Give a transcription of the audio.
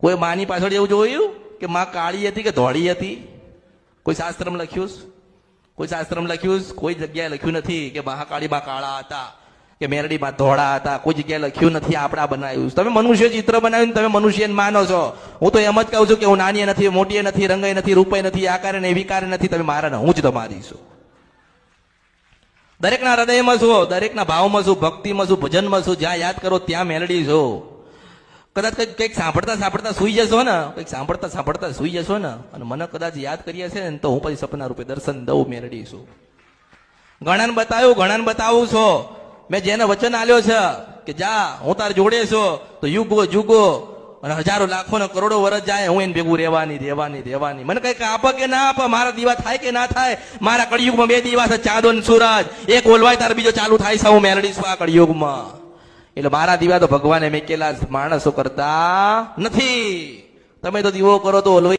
કોઈ માની પાછળ એવું જોયું કે માં કાળી હતી કે ધોળી હતી? કોઈ શાસ્ત્રમાં લખ્યું? કોઈ શાસ્ત્રમાં લખ્યું? કોઈ જગ્યાએ લખ્યું નથી કે મહાકાળીમાં કાળા હતા કે મેરડીમાં ધોળા હતા. કોઈ જગ્યાએ લખ્યું નથી. આપણા બનાવ્યું. તમે મનુષ્ય ચિત્ર બનાવ્યું, તમે મનુષ્યને માનો છો. હું તો એમ જ કહું છું કે હું નાની નથી, મોટી નથી, રંગાઈ નથી, રૂપાઈ નથી, આકારે નહીં, વિકારે નથી. તમે મારા ને હું જ તમારી છું. દરેકના હૃદયમાં છો, દરેકના ભાવમાં છું, ભક્તિમાં છું, ભજનમાં છું. જ્યાં યાદ કરો ત્યાં મેલડી છો. કદાચ કંઈક સાંભળતા સાંભળતા સુઈ જશો ને, કંઈક સાંભળતા સાંભળતા સુઈ જશો ને અને મને કદાચ યાદ કરીએ છે ને, તો હું પછી સપના રૂપે દર્શન દઉં, મેળડી છું. ઘણાને બતાવ્યું, ઘણાને બતાવું છો. મેં જેને વચન આલ્યો છે કે જા હું તાર જોડે છો, તો યુગો જુગો અને હજારો લાખો ને કરોડો વર્ષ જાય, હું એને ભેગું રહેવાની રહેવાની રહેવાની. મને કઈક આપે કે ના આપે, મારા દીવા થાય કે ના થાય. મારા કળિયુગમાં 2 દીવા છે, ચાંદો ને સૂરજ. એક ઓલવાય તાર બીજો ચાલુ થાય છે. હું મેલડી છું આ કળિયુગમાં. એટલે મારા દીવા તો ભગવાને મેકેલા માણસો કરતા નથી. તમે તો દીવો કરો તો ઓલવાઈ